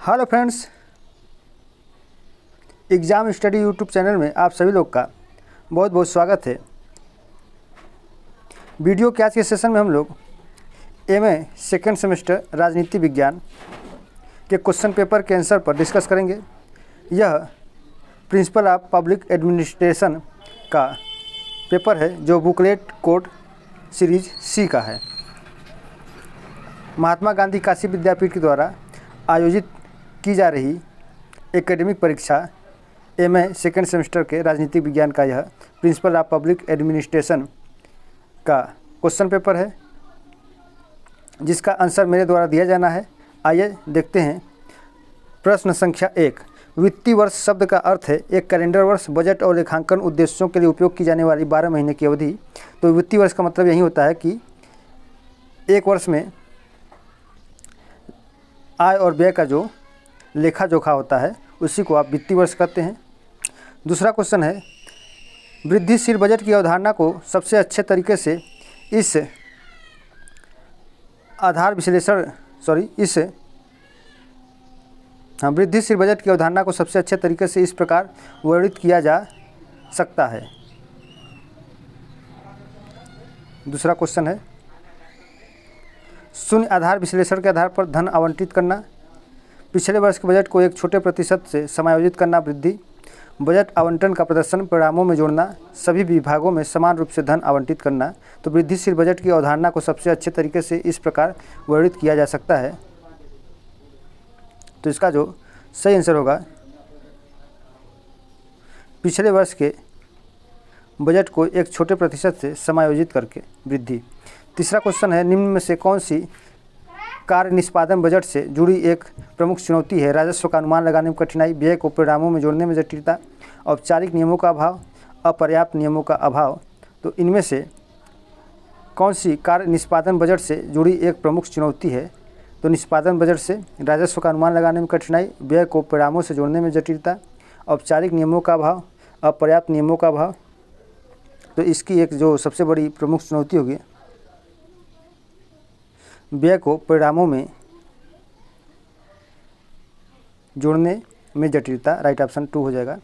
Hello friends, exam study YouTube channel में आप सभी लोग का बहुत बहुत स्वागत है। वीडियो के आज के सेशन में हम लोग एमए सेकेंड सेमेस्टर राजनीति विज्ञान के क्वेश्चन पेपर के आंसर पर डिस्कस करेंगे। यह प्रिंसिपल ऑफ पब्लिक एडमिनिस्ट्रेशन का पेपर है जो बुकलेट कोड सीरीज सी का है। महात्मा गांधी काशी विद्यापीठ के द्वारा आयोजित की जा रही एकेडमिक परीक्षा एमए सेकेंड सेमेस्टर के राजनीतिक विज्ञान का यह प्रिंसिपल ऑफ पब्लिक एडमिनिस्ट्रेशन का क्वेश्चन पेपर है, जिसका आंसर मेरे द्वारा दिया जाना है। आइए देखते हैं। प्रश्न संख्या 1। वित्तीय वर्ष शब्द का अर्थ है एक कैलेंडर वर्ष, बजट और लेखांकन उद्देश्यों के लिए उपयोग की जाने वाली 12 महीने की अवधि। तो वित्तीय वर्ष का मतलब यही होता है कि एक वर्ष में आय और व्यय का जो लेखा जोखा होता है उसी को आप वित्तीय वर्ष कहते हैं। दूसरा क्वेश्चन है, वृद्धिशील बजट की अवधारणा को सबसे अच्छे तरीके से इस वृद्धिशील बजट की अवधारणा को सबसे अच्छे तरीके से इस प्रकार वर्णित किया जा सकता है। दूसरा क्वेश्चन है, शून्य आधार विश्लेषण के आधार पर धन आवंटित करना, पिछले वर्ष के बजट को एक छोटे प्रतिशत से समायोजित करना, वृद्धि बजट आवंटन का प्रदर्शन परिणामों में जोड़ना, सभी विभागों में समान रूप से धन आवंटित करना। तो वृद्धिशील बजट की अवधारणा को सबसे अच्छे तरीके से इस प्रकार वर्णित किया जा सकता है। तो इसका जो सही आंसर होगा, पिछले वर्ष के बजट को एक छोटे प्रतिशत से समायोजित करके वृद्धि। तीसरा क्वेश्चन है, निम्न में से कौन सी कार्य निष्पादन बजट से जुड़ी एक प्रमुख चुनौती है? राजस्व का अनुमान लगाने में कठिनाई, व्यय को परिणामों में जोड़ने में जटिलता, औपचारिक नियमों का अभाव, अपर्याप्त नियमों का अभाव। तो इनमें से कौन सी कार्य निष्पादन बजट से जुड़ी एक प्रमुख चुनौती है? तो निष्पादन बजट से राजस्व का अनुमान लगाने में कठिनाई, व्यय को परिणामों से जोड़ने में जटिलता, औपचारिक नियमों का अभाव, अपर्याप्त नियमों का अभाव। तो इसकी एक जो सबसे बड़ी प्रमुख चुनौती होगी व्यय को परिणामों में जोड़ने में जटिलता। राइट ऑप्शन 2 हो जाएगा।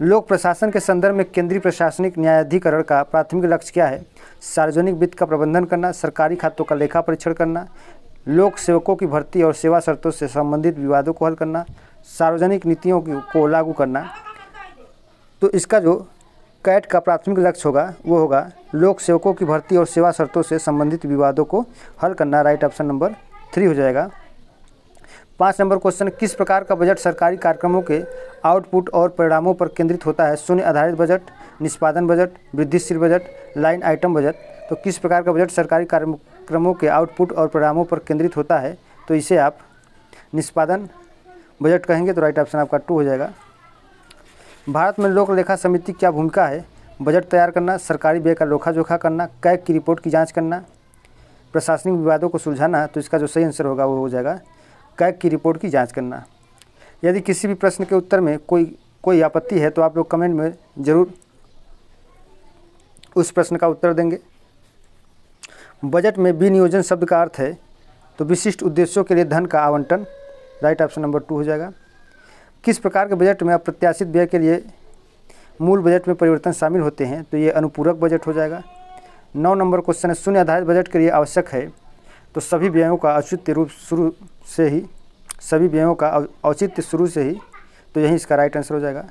लोक प्रशासन के संदर्भ में केंद्रीय प्रशासनिक न्यायाधिकरण का प्राथमिक लक्ष्य क्या है? सार्वजनिक वित्त का प्रबंधन करना, सरकारी खातों का लेखा परीक्षण करना, लोक सेवकों की भर्ती और सेवा शर्तों से संबंधित विवादों को हल करना, सार्वजनिक नीतियों को लागू करना। तो इसका जो कैट का प्राथमिक लक्ष्य होगा वो होगा लोक सेवकों की भर्ती और सेवा शर्तों से संबंधित विवादों को हल करना। राइट ऑप्शन नंबर 3 हो जाएगा। 5 नंबर क्वेश्चन, किस प्रकार का बजट सरकारी कार्यक्रमों के आउटपुट और परिणामों पर केंद्रित होता है? शून्य आधारित बजट, निष्पादन बजट, वृद्धिशील बजट, लाइन आइटम बजट। तो किस प्रकार का बजट सरकारी कार्यक्रमों के आउटपुट और परिणामों पर केंद्रित होता है? तो इसे आप निष्पादन बजट कहेंगे। तो राइट ऑप्शन आपका 2 हो जाएगा। भारत में लोक लेखा समिति की क्या भूमिका है? बजट तैयार करना, सरकारी व्यय का लेखा जोखा करना, कैग की रिपोर्ट की जांच करना, प्रशासनिक विवादों को सुलझाना। तो इसका जो सही आंसर होगा वो हो जाएगा कैग की रिपोर्ट की जांच करना। यदि किसी भी प्रश्न के उत्तर में कोई आपत्ति है तो आप लोग कमेंट में ज़रूर उस प्रश्न का उत्तर देंगे। बजट में विनियोजन शब्द का अर्थ है तो विशिष्ट उद्देश्यों के लिए धन का आवंटन। राइट ऑप्शन नंबर 2 हो जाएगा। किस प्रकार के बजट में अप्रत्याशित व्यय के लिए मूल बजट में परिवर्तन शामिल होते हैं? तो ये अनुपूरक बजट हो जाएगा। 9 नंबर क्वेश्चन है, शून्य आधारित बजट के लिए आवश्यक है तो सभी व्ययों का औचित्य शुरू से ही। तो यही इसका राइट आंसर हो जाएगा।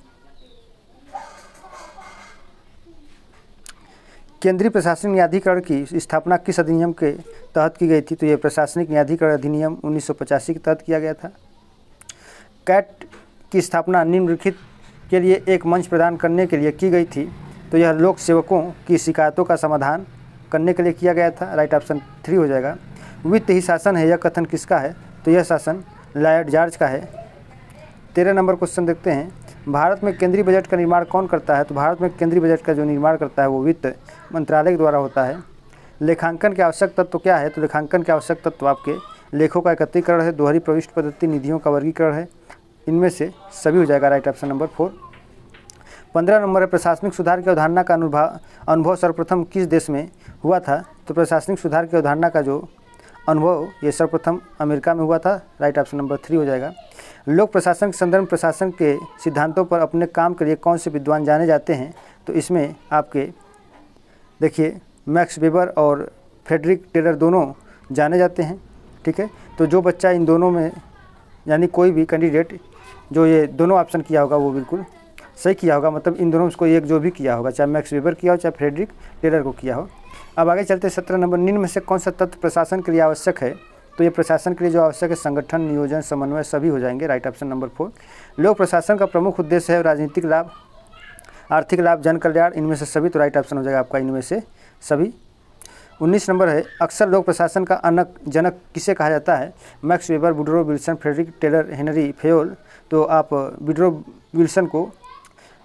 केंद्रीय प्रशासनिक न्यायाधिकरण की स्थापना किस अधिनियम के तहत की गई थी? तो ये प्रशासनिक न्यायाधिकरण अधिनियम 1985 के तहत किया गया था। कैट की स्थापना निम्नलिखित के लिए एक मंच प्रदान करने के लिए की गई थी। तो यह लोक सेवकों की शिकायतों का समाधान करने के लिए किया गया था। राइट ऑप्शन 3 हो जाएगा। वित्त ही शासन है, यह कथन किसका है? तो यह शासन लॉर्ड जॉर्ज का है। 13 नंबर क्वेश्चन देखते हैं, भारत में केंद्रीय बजट का निर्माण कौन करता है? तो भारत में केंद्रीय बजट का जो निर्माण करता है वो वित्त मंत्रालय के द्वारा होता है। लेखांकन के आवश्यक तत्व क्या है? तो लेखांकन के आवश्यक तत्व आपके लेखों का एकत्रीकरण है, दोहरी प्रविष्ट पद्धति, निधियों का वर्गीकरण है। इनमें से सभी हो जाएगा। Right option number 4। 15 नंबर है, प्रशासनिक सुधार की अवधारणा का अनुभव सर्वप्रथम किस देश में हुआ था? तो प्रशासनिक सुधार की अवधारणा का जो अनुभव ये सर्वप्रथम अमेरिका में हुआ था। राइट ऑप्शन नंबर 3 हो जाएगा। लोक प्रशासन के संदर्भ में प्रशासन के सिद्धांतों पर अपने काम के लिए कौन से विद्वान जाने जाते हैं? तो इसमें आपके देखिए मैक्स वेबर और फ्रेडरिक टेलर दोनों जाने जाते हैं। ठीक है, तो जो बच्चा इन दोनों में यानी कोई भी कैंडिडेट जो ये दोनों ऑप्शन किया होगा वो बिल्कुल सही किया होगा, मतलब इन दोनों में कोई एक जो भी किया होगा, चाहे मैक्स वेबर किया हो चाहे फ्रेडरिक टेलर को किया हो। अब आगे चलते 17 नंबर, निम्न में से कौन सा तत्व प्रशासन के लिए आवश्यक है? तो ये प्रशासन के लिए जो आवश्यक है संगठन, नियोजन, समन्वय सभी हो जाएंगे। Right option number 4। लोक प्रशासन का प्रमुख उद्देश्य है राजनीतिक लाभ, आर्थिक लाभ, जन कल्याण, इनमें से सभी। तो राइट ऑप्शन हो जाएगा आपका इनमें से सभी। 19 नंबर है, अक्सर लोक प्रशासन का जनक किसे कहा जाता है? Max Weber, Woodrow Wilson, Frederick Taylor, Henri Fayol. तो आप वुडरो विल्सन को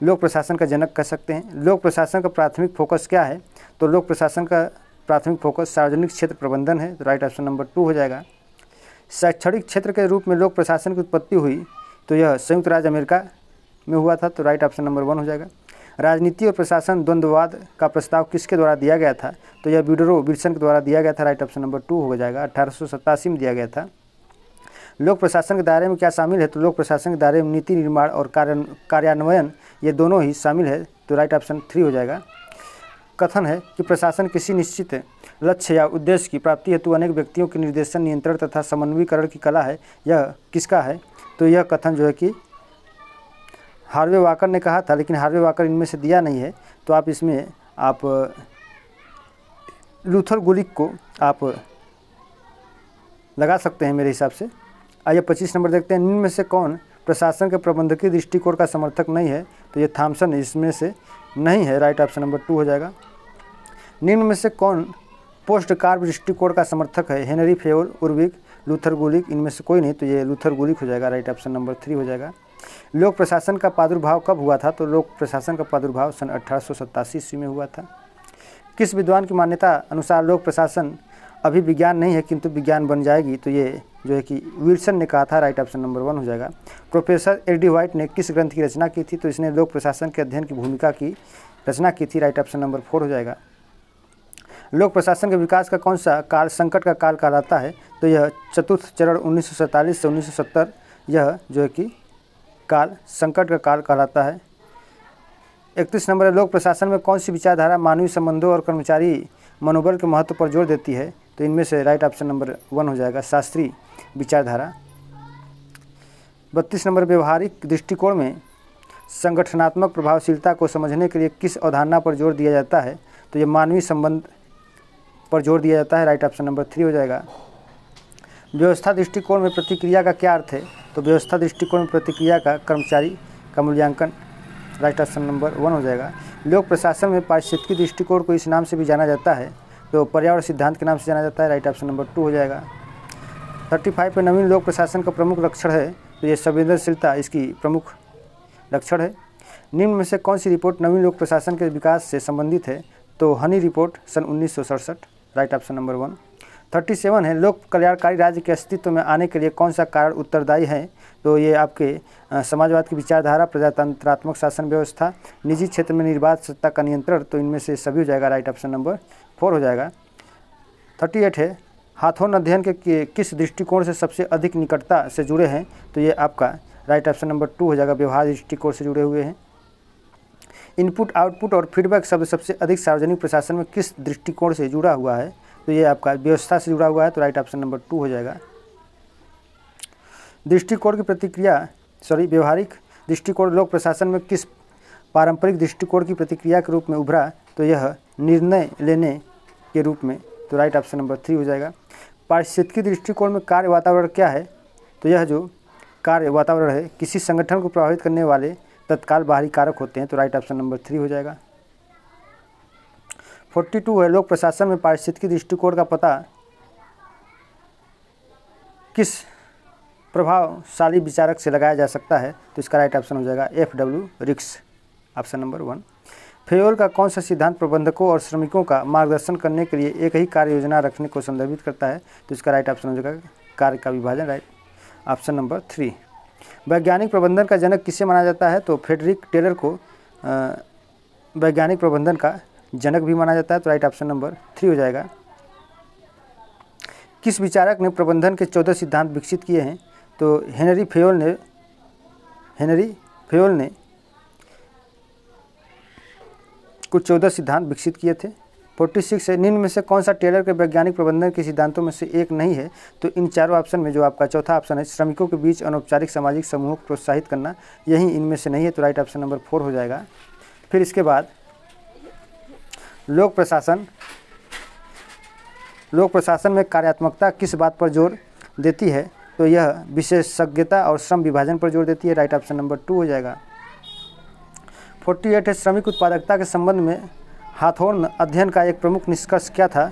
लोक प्रशासन का जनक कह सकते हैं। लोक प्रशासन का प्राथमिक फोकस क्या है? तो लोक प्रशासन का प्राथमिक फोकस सार्वजनिक क्षेत्र प्रबंधन है। तो राइट ऑप्शन नंबर 2 हो जाएगा। शैक्षणिक क्षेत्र के रूप में लोक प्रशासन की उत्पत्ति हुई तो यह संयुक्त राज्य अमेरिका में हुआ था। तो राइट ऑप्शन नंबर 1 हो जाएगा। राजनीति और प्रशासन द्वंद्ववाद का प्रस्ताव किसके द्वारा दिया गया था? तो यह वुडरो विल्सन के द्वारा दिया गया था। राइट ऑप्शन नंबर 2 हो जाएगा। 1887 में दिया गया था। लोक प्रशासन के दायरे में क्या शामिल है? तो लोक प्रशासन के दायरे में नीति निर्माण और कार्यान्वयन ये दोनों ही शामिल है। तो राइट ऑप्शन 3 हो जाएगा। कथन है कि प्रशासन किसी निश्चित लक्ष्य या उद्देश्य की प्राप्ति हेतु अनेक व्यक्तियों के निर्देशन, नियंत्रण तथा समन्वयीकरण की कला है। यह किसका है? तो यह कथन जो है कि हार्वे वाकर ने कहा था, लेकिन हार्वे वाकर इनमें से दिया नहीं है। तो आप इसमें आप लूथर गुलिक को आप लगा सकते हैं मेरे हिसाब से। आइए 25 नंबर देखते हैं, निम्न में से कौन प्रशासन के प्रबंधकीय दृष्टिकोण का समर्थक नहीं है? तो ये थॉमसन इसमें से नहीं है। राइट ऑप्शन नंबर 2 हो जाएगा। निम्न में से कौन पोस्ट कार्य दृष्टिकोण का समर्थक है? हेनरी फेयोल, उर्विक, लूथर गुलिक, इनमें से कोई नहीं। तो ये लूथर गुलिक हो जाएगा। राइट ऑप्शन नंबर 3 हो जाएगा। लोक प्रशासन का प्रादुर्भाव कब हुआ था? तो लोक प्रशासन का प्रादुर्भाव सन 1887 ईस्वी में हुआ था। किस विद्वान की मान्यता अनुसार लोक प्रशासन अभी विज्ञान नहीं है किंतु विज्ञान बन जाएगी? तो ये जो है कि विल्सन ने कहा था। राइट ऑप्शन नंबर 1 हो जाएगा। प्रोफेसर एल डी व्हाइट ने किस ग्रंथ की रचना की थी? तो इसने लोक प्रशासन के अध्ययन की भूमिका की रचना की थी। राइट ऑप्शन नंबर 4 हो जाएगा। लोक प्रशासन के विकास का कौन सा काल संकट का काल कहलाता है? तो यह चतुर्थ चरण 1947 से 1970 यह जो है कि काल संकट का काल कहलाता है। 31 नंबर है, लोक प्रशासन में कौन सी विचारधारा मानवीय संबंधों और कर्मचारी मनोबल के महत्व पर जोर देती है? तो इनमें से राइट ऑप्शन नंबर 1 हो जाएगा, शास्त्रीय विचारधारा। 32 नंबर, व्यवहारिक दृष्टिकोण में संगठनात्मक प्रभावशीलता को समझने के लिए किस अवधारणा पर जोर दिया जाता है? तो ये मानवीय संबंध पर जोर दिया जाता है। राइट ऑप्शन नंबर 3 हो जाएगा। व्यवस्था दृष्टिकोण में प्रतिक्रिया का क्या अर्थ है? तो व्यवस्था दृष्टिकोण में प्रतिक्रिया का कर्मचारी का मूल्यांकन। राइट ऑप्शन नंबर 1 हो जाएगा। लोक प्रशासन में पारिस्थितिकी दृष्टिकोण को इस नाम से भी जाना जाता है, तो पर्यावरण सिद्धांत के नाम से जाना जाता है। राइट ऑप्शन नंबर 2 हो जाएगा। 35 पे नवीन लोक प्रशासन का प्रमुख लक्षण है, तो ये संवेदनशीलता इसकी प्रमुख लक्षण है। निम्न में से कौन सी रिपोर्ट नवीन लोक प्रशासन के विकास से संबंधित है? तो हनी रिपोर्ट सन 1967। Right option number 1। 37 है, लोक कल्याणकारी राज्य के अस्तित्व में आने के लिए कौन सा कारण उत्तरदायी है? तो ये आपके समाजवाद की विचारधारा, प्रजातंत्रात्मक शासन व्यवस्था, निजी क्षेत्र में निर्बाध सत्ता का नियंत्रण। तो इनमें से सभी हो जाएगा। राइट ऑप्शन नंबर 4 हो जाएगा। 38 है, हाथों अध्ययन के किस दृष्टिकोण से सबसे अधिक निकटता से जुड़े हैं? तो ये आपका राइट ऑप्शन नंबर 2 हो जाएगा, व्यवहार दृष्टिकोण से जुड़े हुए हैं। इनपुट, आउटपुट और फीडबैक शब्द सबसे अधिक सार्वजनिक प्रशासन में किस दृष्टिकोण से जुड़ा हुआ है? तो ये आपका व्यवस्था से जुड़ा हुआ है। तो राइट ऑप्शन नंबर 2 हो जाएगा। दृष्टिकोण की प्रतिक्रिया व्यवहारिक दृष्टिकोण लोक प्रशासन में किस पारंपरिक दृष्टिकोण की प्रतिक्रिया के रूप में उभरा? तो यह निर्णय लेने के रूप में। तो राइट ऑप्शन नंबर 3 हो जाएगा। पारिस्थितिकी दृष्टिकोण में कार्य वातावरण क्या है? तो यह जो कार्य वातावरण है किसी संगठन को प्रभावित करने वाले तत्काल बाहरी कारक होते हैं। तो राइट ऑप्शन नंबर 3 हो जाएगा। 42 है, लोक प्रशासन में पारिस्थितिकी दृष्टिकोण का पता किस प्रभावशाली विचारक से लगाया जा सकता है? तो इसका राइट ऑप्शन हो जाएगा FW रिक्स, ऑप्शन नंबर 1। फेयोल का कौन सा सिद्धांत प्रबंधकों और श्रमिकों का मार्गदर्शन करने के लिए एक ही कार्य योजना रखने को संदर्भित करता है? तो इसका राइट ऑप्शन हो जाएगा कार्य का विभाजन। Right option number 3। वैज्ञानिक प्रबंधन का जनक किसे माना जाता है? तो फ्रेडरिक टेलर को वैज्ञानिक प्रबंधन का जनक भी माना जाता है। तो राइट ऑप्शन नंबर 3 हो जाएगा। किस विचारक ने प्रबंधन के 14 सिद्धांत विकसित किए हैं? तो हेनरी फेयोल ने हेनरी फेयोल ने कुल 14 सिद्धांत विकसित किए थे। 46 है, निम्न में से कौन सा टेलर के वैज्ञानिक प्रबंधन के सिद्धांतों में से एक नहीं है? तो इन चारों ऑप्शन में जो आपका चौथा ऑप्शन है, श्रमिकों के बीच अनौपचारिक सामाजिक समूहों को प्रोत्साहित करना, यही इनमें से नहीं है, तो राइट ऑप्शन नंबर 4 हो जाएगा। फिर इसके बाद लोक प्रशासन में कार्यात्मकता किस बात पर जोर देती है? तो यह विशेषज्ञता और श्रम विभाजन पर जोर देती है, राइट ऑप्शन नंबर 2 हो जाएगा। 48 है, श्रमिक उत्पादकता के संबंध में हाथोर्न अध्ययन का एक प्रमुख निष्कर्ष क्या था?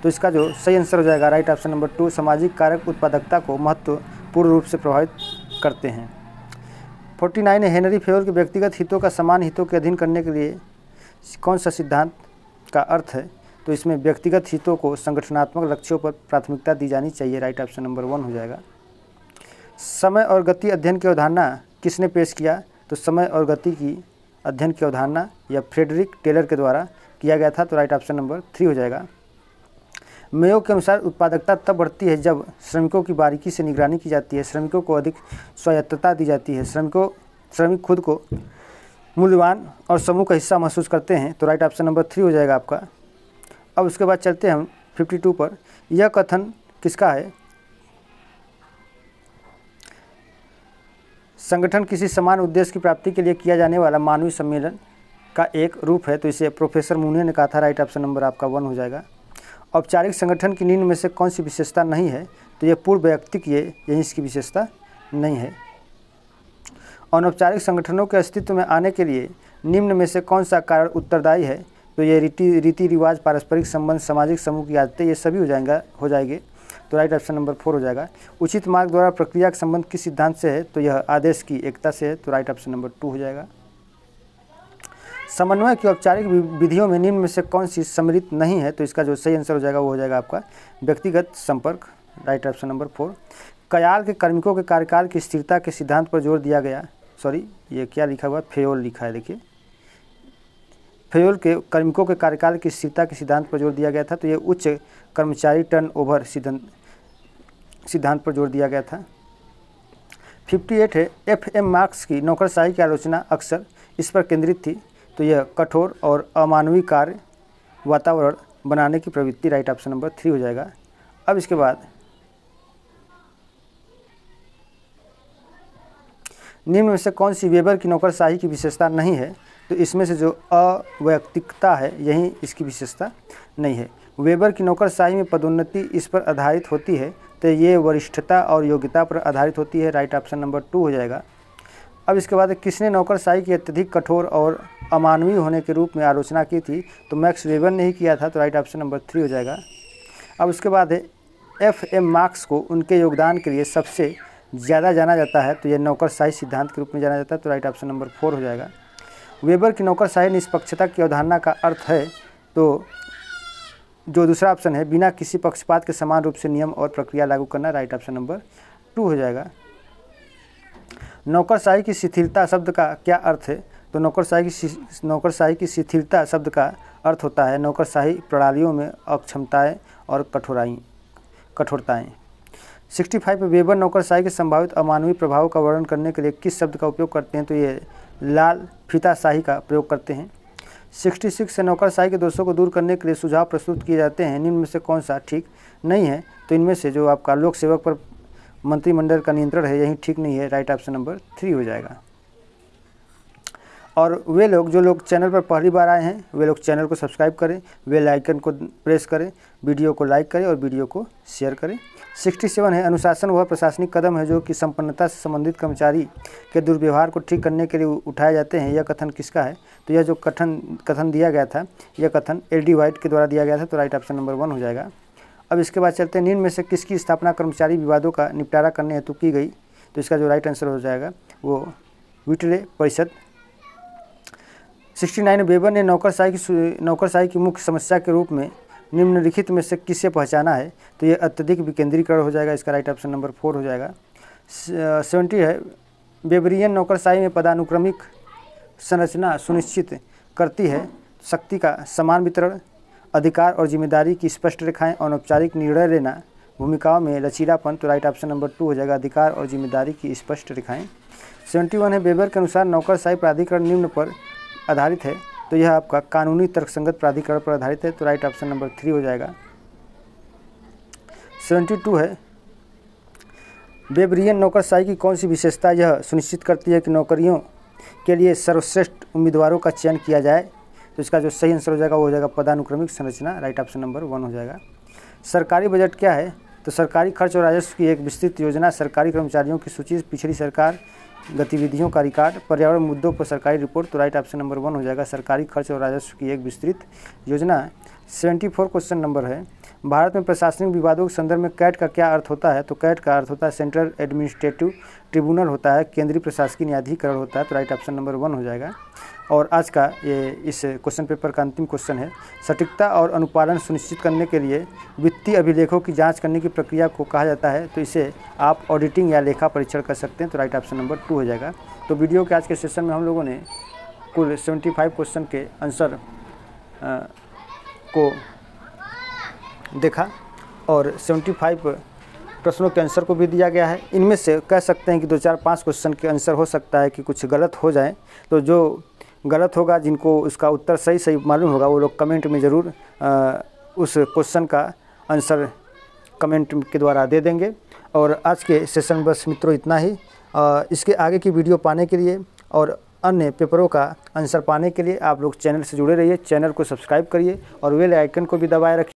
तो इसका जो सही आंसर हो जाएगा राइट ऑप्शन नंबर 2, सामाजिक कारक उत्पादकता को महत्वपूर्ण रूप से प्रभावित करते हैं। 49 है, हेनरी फेयोल के व्यक्तिगत हितों का समान हितों के अधीन करने के लिए कौन सा सिद्धांत का अर्थ है? तो इसमें व्यक्तिगत हितों को संगठनात्मक लक्ष्यों पर प्राथमिकता दी जानी चाहिए, राइट ऑप्शन नंबर 1 हो जाएगा। समय और गति अध्ययन की अवधारणा किसने पेश किया? तो समय और गति की अध्ययन की अवधारणा या फ्रेडरिक टेलर के द्वारा किया गया था, तो राइट ऑप्शन नंबर 3 हो जाएगा। मेयो के अनुसार उत्पादकता तब बढ़ती है जब श्रमिकों की बारीकी से निगरानी की जाती है, श्रमिकों को अधिक स्वायत्तता दी जाती है, श्रमिक खुद को मूल्यवान और समूह का हिस्सा महसूस करते हैं, तो राइट ऑप्शन नंबर 3 हो जाएगा आपका। अब उसके बाद चलते हैं हम 52 पर। यह कथन किसका है? संगठन किसी समान उद्देश्य की प्राप्ति के लिए किया जाने वाला मानवीय सम्मेलन का एक रूप है, तो इसे प्रोफेसर मूने ने कहा था, राइट ऑप्शन नंबर आपका 1 हो जाएगा। औपचारिक संगठन की निम्न में से कौन सी विशेषता नहीं है? तो यह पूर्व वैयक्तिक, यही इसकी विशेषता नहीं है। अनौपचारिक संगठनों के अस्तित्व में आने के लिए निम्न में से कौन सा कारण उत्तरदायी है? तो ये रीति रिवाज, पारस्परिक संबंध, सामाजिक समूह की आदतें, ये सभी हो जाएंगे, तो राइट ऑप्शन नंबर 4 हो जाएगा। उचित मार्ग द्वारा प्रक्रिया का संबंध किस सिद्धांत से है? तो यह आदेश की एकता से है, तो राइट ऑप्शन नंबर 2 हो जाएगा। समन्वय की औपचारिक विधियों में निम्न में से कौन सी सम्मिलित नहीं है? तो इसका जो सही आंसर हो जाएगा वो हो जाएगा आपका व्यक्तिगत संपर्क, राइट ऑप्शन नंबर 4। कयाल के कार्मिकों के कार्यकाल की स्थिरता के सिद्धांत पर जोर दिया गया, सॉरी ये क्या लिखा हुआ, फेयोल लिखा है, देखिए फेयोल के कार्मिकों के कार्यकाल की स्थिरता के सिद्धांत पर जोर दिया गया था, तो ये उच्च कर्मचारी टर्नओवर सिद्धांत पर जोर दिया गया था। 58 है, FM मार्क्स की नौकरशाही की आलोचना अक्सर इस पर केंद्रित थी, तो यह कठोर और अमानवीय कार्य वातावरण बनाने की प्रवृत्ति, राइट ऑप्शन नंबर 3 हो जाएगा। अब इसके बाद निम्न में से कौन सी वेबर की नौकरशाही की विशेषता नहीं है? तो इसमें से जो अवैयक्तिकता है, यही इसकी विशेषता नहीं है। वेबर की नौकरशाही में पदोन्नति इस पर आधारित होती है, तो ये वरिष्ठता और योग्यता पर आधारित होती है, राइट ऑप्शन नंबर 2 हो जाएगा। अब इसके बाद किसने नौकरशाही की अत्यधिक कठोर और अमानवीय होने के रूप में आलोचना की थी? तो मैक्स वेबर ने ही किया था, तो राइट ऑप्शन नंबर 3 हो जाएगा। अब उसके बाद है FM मार्क्स को उनके योगदान के लिए सबसे ज़्यादा जाना जाता है, तो यह नौकरशाही सिद्धांत के रूप में जाना जाता है, तो राइट ऑप्शन नंबर 4 हो जाएगा। वेबर की नौकरशाही निष्पक्षता की अवधारणा का अर्थ है, तो जो दूसरा ऑप्शन है, बिना किसी पक्षपात के समान रूप से नियम और प्रक्रिया लागू करना, राइट ऑप्शन नंबर 2 हो जाएगा। नौकरशाही की शिथिलता शब्द का क्या अर्थ है? तो नौकरशाही की शिथिलता शब्द का अर्थ होता है नौकरशाही प्रणालियों में अक्षमताएं और कठोरताएं। 65 वेबर नौकरशाही के संभावित अमानवीय प्रभाव का वर्णन करने के लिए किस शब्द का उपयोग करते हैं? तो ये लाल फीताशाही का प्रयोग करते हैं। 66 से नौकरशाही के दोषों को दूर करने के लिए सुझाव प्रस्तुत किए जाते हैं, निम्न में से कौन सा ठीक नहीं है? तो इनमें से जो आपका लोक सेवक पर मंत्रिमंडल का नियंत्रण है, यही ठीक नहीं है, राइट ऑप्शन नंबर 3 हो जाएगा। और वे लोग जो लोग चैनल पर पहली बार आए हैं, वे लोग चैनल को सब्सक्राइब करें, बेल आइकन को प्रेस करें, वीडियो को लाइक करें और वीडियो को शेयर करें। 67 है, अनुशासन वह प्रशासनिक कदम है जो कि संपन्नता से संबंधित कर्मचारी के दुर्व्यवहार को ठीक करने के लिए उठाए जाते हैं, यह कथन किसका है? तो यह जो कथन दिया गया था, यह कथन LD वाइट के द्वारा दिया गया था, तो राइट ऑप्शन नंबर 1 हो जाएगा। अब इसके बाद चलते हैं, निम्न में से किसकी स्थापना कर्मचारी विवादों का निपटारा करने हेतु की गई? तो इसका जो राइट आंसर हो जाएगा वो व्हिटले परिषद। 69 वेबर ने नौकरशाही की मुख्य समस्या के रूप में निम्नलिखित में से किसे पहचाना है? तो ये अत्यधिक विकेंद्रीकरण हो जाएगा, इसका राइट ऑप्शन नंबर 4 हो जाएगा। 70 है, वेबरियन नौकरशाही में पदानुक्रमिक संरचना सुनिश्चित करती है शक्ति का समान वितरण, अधिकार और जिम्मेदारी की स्पष्ट रेखाएं, अनौपचारिक निर्णय लेना भूमिकाओं में लचीलापन, तो राइट ऑप्शन नंबर 2 हो जाएगा अधिकार और जिम्मेदारी की स्पष्ट रेखाएं। 71 है वेबर के अनुसार नौकरशाही प्राधिकरण निम्न पर आधारित है, तो यह आपका कानूनी तर्कसंगत प्राधिकरण पर आधारित है, तो राइट ऑप्शन नंबर 3 हो जाएगा। 72 है वेबरियन नौकरशाही की कौन सी विशेषता यह सुनिश्चित करती है कि नौकरियों के लिए सर्वश्रेष्ठ उम्मीदवारों का चयन किया जाए, तो इसका जो सही आंसर हो जाएगा वो हो जाएगा पदानुक्रमिक संरचना, राइट ऑप्शन नंबर 1 हो जाएगा। सरकारी बजट क्या है, तो सरकारी खर्च और राजस्व की एक विस्तृत योजना, सरकारी कर्मचारियों की सूची, पिछली सरकार गतिविधियों का रिकॉर्ड, पर्यावरण मुद्दों पर सरकारी रिपोर्ट, तो राइट ऑप्शन नंबर 1 हो जाएगा सरकारी खर्च और राजस्व की एक विस्तृत योजना। 74 क्वेश्चन नंबर है भारत में प्रशासनिक विवादों के संदर्भ में कैट का क्या अर्थ होता है, तो कैट का अर्थ होता है सेंट्रल एडमिनिस्ट्रेटिव ट्रिब्यूनल होता है, केंद्रीय प्रशासकीय न्यायाधिकरण होता है, तो राइट ऑप्शन नंबर 1 हो जाएगा। और आज का ये इस क्वेश्चन पेपर का अंतिम क्वेश्चन है सटीकता और अनुपालन सुनिश्चित करने के लिए वित्तीय अभिलेखों की जांच करने की प्रक्रिया को कहा जाता है, तो इसे आप ऑडिटिंग या लेखा परीक्षण कर सकते हैं, तो राइट ऑप्शन नंबर 2 हो जाएगा। तो वीडियो के आज के सेशन में हम लोगों ने कुल 75 क्वेश्चन के आंसर को देखा और 75 प्रश्नों के आंसर को भी दिया गया है। इनमें से कह सकते हैं कि 2, 4, 5 क्वेश्चन के आंसर हो सकता है कि कुछ गलत हो जाए, तो जो गलत होगा जिनको उसका उत्तर सही मालूम होगा वो लोग कमेंट में ज़रूर उस क्वेश्चन का आंसर कमेंट के द्वारा दे देंगे। और आज के सेशन बस मित्रों इतना ही। इसके आगे की वीडियो पाने के लिए और अन्य पेपरों का आंसर पाने के लिए आप लोग चैनल से जुड़े रहिए, चैनल को सब्सक्राइब करिए और बेल आइकन को भी दबाए रखिए।